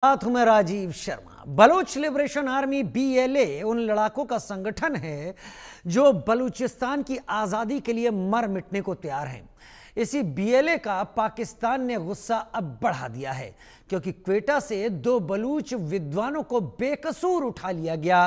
साथ हूं मैं Rajeev Sharma. Baloch Liberation Army BLA उन लड़ाकों का संगठन है जो बलूचिस्तान की आजादी के लिए मर मिटने को तैयार हैं। इसी BLA का पाकिस्तान ने गुस्सा अब बढ़ा दिया है क्योंकि क्वेटा से 2 बलूच विद्वानों को बेकसूर उठा लिया गया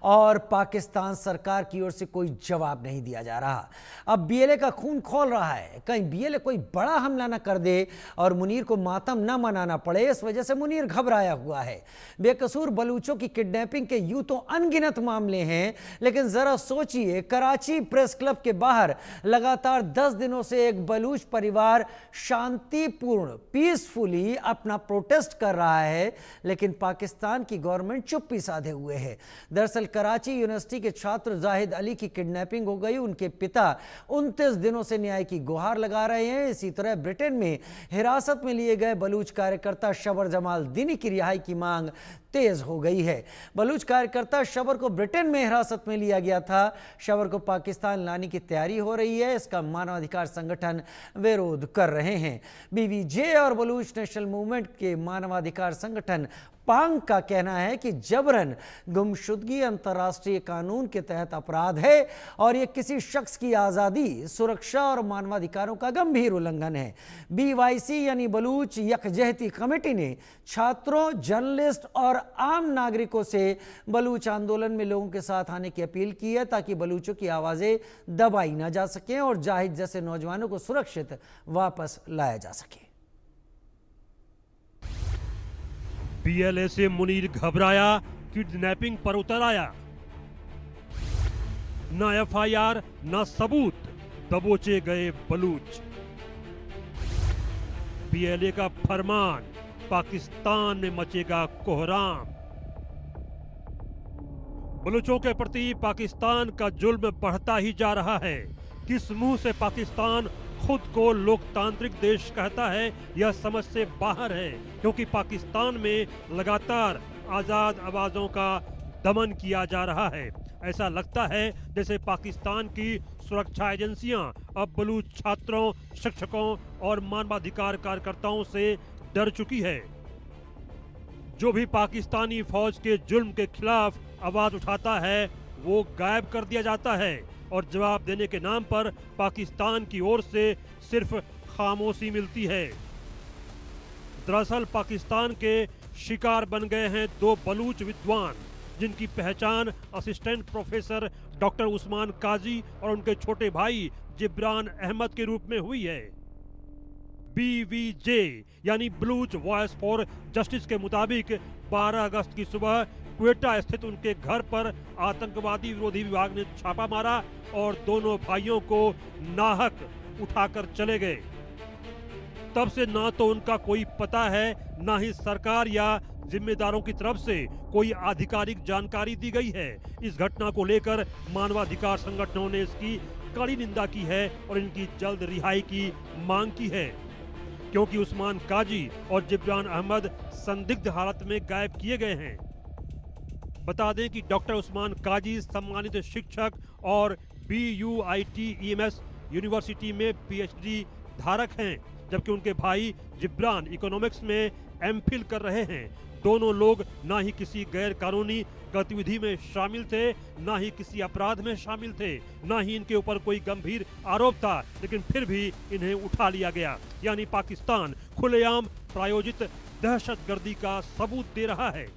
और पाकिस्तान सरकार की ओर से कोई जवाब नहीं दिया जा रहा। अब BLA का खून खौल रहा है, कहीं BLA कोई बड़ा हमला न कर दे और मुनीर को मातम न मनाना पड़े। इस वजह से मुनीर घबराया हुआ है। बेकसूर बलूचों की किडनैपिंग के यूं तो अनगिनत मामले हैं, लेकिन जरा सोचिए, कराची प्रेस क्लब के बाहर लगातार 10 दिनों से एक बलूच परिवार शांतिपूर्ण पीसफुली अपना प्रोटेस्ट कर रहा है, लेकिन पाकिस्तान की गवर्नमेंट चुप्पी साधे हुए है। दरअसल कराची यूनिवर्सिटी के छात्र जाहिद अली की किडनैपिंग हो गई। उनके पिता 29 दिनों से न्याय की गुहार लगा रहे हैं। इसी तरह ब्रिटेन में हिरासत में लिए गए बलूच कार्यकर्ता शबर जमाल दीनी की रिहाई की मांग तेज हो गई है। बलूच कार्यकर्ता शबर को ब्रिटेन में हिरासत में लिया गया था। शबर को पाकिस्तान लाने की तैयारी हो रही है। इसका मानवाधिकार संगठन विरोध कर रहे हैं। BVJ और बलूच नेशनल मूवमेंट के मानवाधिकार संगठन पांग का कहना है कि जबरन गुमशुदगी अंतर्राष्ट्रीय कानून के तहत अपराध है और यह किसी शख्स की आज़ादी, सुरक्षा और मानवाधिकारों का गंभीर उल्लंघन है। BYC यानी बलूच यकजहती कमेटी ने छात्रों, जर्नलिस्ट और आम नागरिकों से बलूच आंदोलन में लोगों के साथ आने की अपील की है ताकि बलूचों की आवाज़ें दबाई ना जा सकें और जाहिद जैसे नौजवानों को सुरक्षित वापस लाया जा सके। BLA से मुनीर घबराया, किडनैपिंग पर उतर आया। न FIR न सबूत, दबोचे गए बलूच। BLA का फरमान, पाकिस्तान में मचेगा कोहराम। बलूचों के प्रति पाकिस्तान का जुल्म बढ़ता ही जा रहा है। किस मुंह से पाकिस्तान खुद को लोकतांत्रिक देश कहता है, यह समझ से बाहर है, क्योंकि पाकिस्तान में लगातार आजाद आवाजों का दमन किया जा रहा है। ऐसा लगता है जैसे पाकिस्तान की सुरक्षा एजेंसियां अब बलूच छात्रों, शिक्षकों और मानवाधिकार कार्यकर्ताओं से डर चुकी है। जो भी पाकिस्तानी फौज के जुल्म के खिलाफ आवाज उठाता है वो गायब कर दिया जाता है और जवाब देने के नाम पर पाकिस्तान की ओर से सिर्फ खामोशी मिलती है। दरअसल पाकिस्तान के शिकार बन गए हैं 2 बलूच विद्वान, जिनकी पहचान असिस्टेंट प्रोफेसर डॉक्टर उस्मान काजी और उनके छोटे भाई जिब्रान अहमद के रूप में हुई है। BVJ यानी बलूच वॉइस फॉर जस्टिस के मुताबिक 12 अगस्त की सुबह क्वेटा स्थित उनके घर पर आतंकवादी विरोधी विभाग ने छापा मारा और दोनों भाइयों को नाहक उठाकर चले गए। तब से ना तो उनका कोई पता है, ना ही सरकार या जिम्मेदारों की तरफ से कोई आधिकारिक जानकारी दी गई है। इस घटना को लेकर मानवाधिकार संगठनों ने इसकी कड़ी निंदा की है और इनकी जल्द रिहाई की मांग की है, क्योंकि उस्मान काजी और जिब्रान अहमद संदिग्ध हालत में गायब किए गए हैं। बता दें कि डॉक्टर उस्मान काजी सम्मानित शिक्षक और BUIT-EMS यूनिवर्सिटी में PhD धारक हैं, जबकि उनके भाई जिब्रान इकोनॉमिक्स में MPhil कर रहे हैं। दोनों लोग ना ही किसी गैर कानूनी गतिविधि में शामिल थे, ना ही किसी अपराध में शामिल थे, ना ही इनके ऊपर कोई गंभीर आरोप था, लेकिन फिर भी इन्हें उठा लिया गया। यानी पाकिस्तान खुलेआम प्रायोजित दहशतगर्दी का सबूत दे रहा है।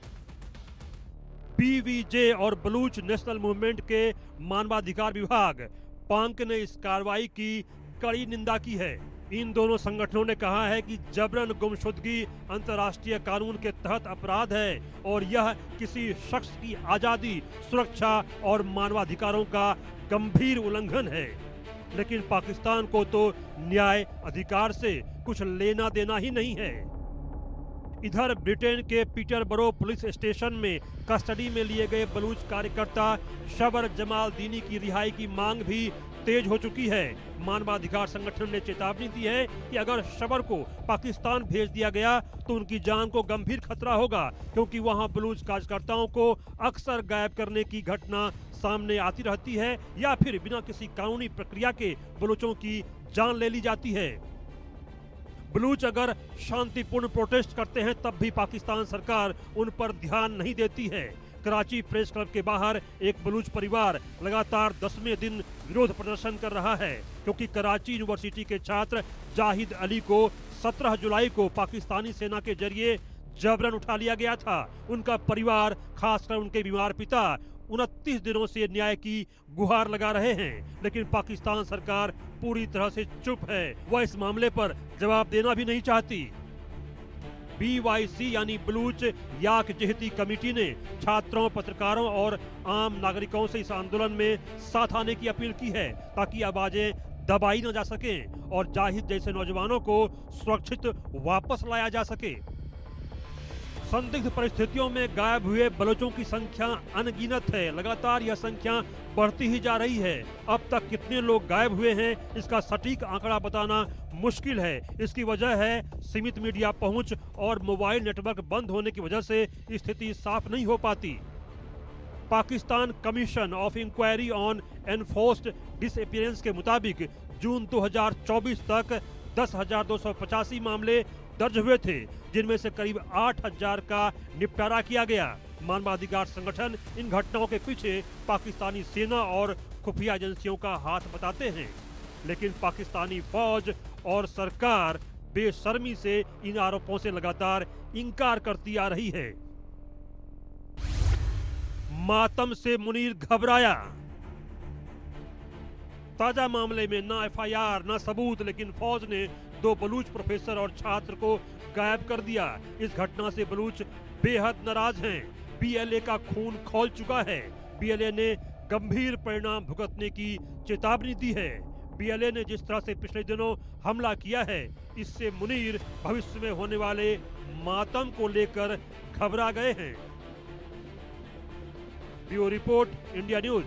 BVJ और बलूच नेशनल मूवमेंट के मानवाधिकार विभाग पांक ने इस कार्रवाई की कड़ी निंदा की है। इन दोनों संगठनों ने कहा है कि जबरन गुमशुदगी अंतर्राष्ट्रीय कानून के तहत अपराध है और यह किसी शख्स की आजादी, सुरक्षा और मानवाधिकारों का गंभीर उल्लंघन है। लेकिन पाकिस्तान को तो न्याय अधिकार से कुछ लेना देना ही नहीं है। इधर ब्रिटेन के पीटरबरो पुलिस स्टेशन में कस्टडी में लिए गए बलूच कार्यकर्ता शबर जमाल दीनी की रिहाई की मांग भी तेज हो चुकी है। मानवाधिकार संगठन ने चेतावनी दी है कि अगर शबर को पाकिस्तान भेज दिया गया तो उनकी जान को गंभीर खतरा होगा, क्योंकि वहां बलूच कार्यकर्ताओं को अक्सर गायब करने की घटना सामने आती रहती है या फिर बिना किसी कानूनी प्रक्रिया के बलूचों की जान ले ली जाती है। बलूच अगर शांतिपूर्ण प्रोटेस्ट करते हैं तब भी पाकिस्तान सरकार उन पर ध्यान नहीं देती है। कराची प्रेस क्लब के बाहर एक बलूच परिवार लगातार 10वें दिन विरोध प्रदर्शन कर रहा है, क्योंकि कराची यूनिवर्सिटी के छात्र जाहिद अली को 17 जुलाई को पाकिस्तानी सेना के जरिए जबरन उठा लिया गया था। उनका परिवार, खासकर उनके बीमार पिता 29 दिनों से न्याय की गुहार लगा रहे हैं, लेकिन पाकिस्तान सरकार पूरी तरह से चुप है। वह इस मामले पर जवाब देना भी नहीं चाहती। BYC यानी बलूच याक जहती कमेटी ने छात्रों, पत्रकारों और आम नागरिकों से इस आंदोलन में साथ आने की अपील की है, ताकि आवाजें दबाई न जा सकें और जाहिद जैसे नौजवानों को सुरक्षित वापस लाया जा सके। संदिग्ध परिस्थितियों में गायब हुए बलोचों की संख्या अनगिनत है। लगातार यह संख्या बढ़ती ही जा रही है। अब तक कितने लोग गायब हुए हैं, इसका सटीक आंकड़ा बताना मुश्किल है। इसकी वजह है सीमित मीडिया पहुंच और मोबाइल नेटवर्क बंद होने की वजह से स्थिति साफ नहीं हो पाती। Pakistan Commission of Inquiry on Enforced Disappearance के मुताबिक जून 2024 तक 10,285 मामले दर्ज हुए थे, जिनमें से करीब 8,000 का निपटारा किया गया। मानवाधिकार संगठन इन घटनाओं के पीछे पाकिस्तानी सेना और खुफिया एजेंसियों का हाथ बताते हैं, लेकिन पाकिस्तानी फौज और सरकार बेशर्मी से इन आरोपों से लगातार इनकार करती आ रही है। मातम से मुनीर घबराया। ताजा मामले में ना FIR ना सबूत, लेकिन फौज ने 2 बलूच प्रोफेसर और छात्र को गायब कर दिया। इस घटना से बलूच बेहद नाराज हैं। BLA का खून खौल चुका है। BLA ने गंभीर परिणाम भुगतने की चेतावनी दी है। BLA ने जिस तरह से पिछले दिनों हमला किया है, इससे मुनीर भविष्य में होने वाले मातम को लेकर घबरा गए हैं। Bureau report, India news.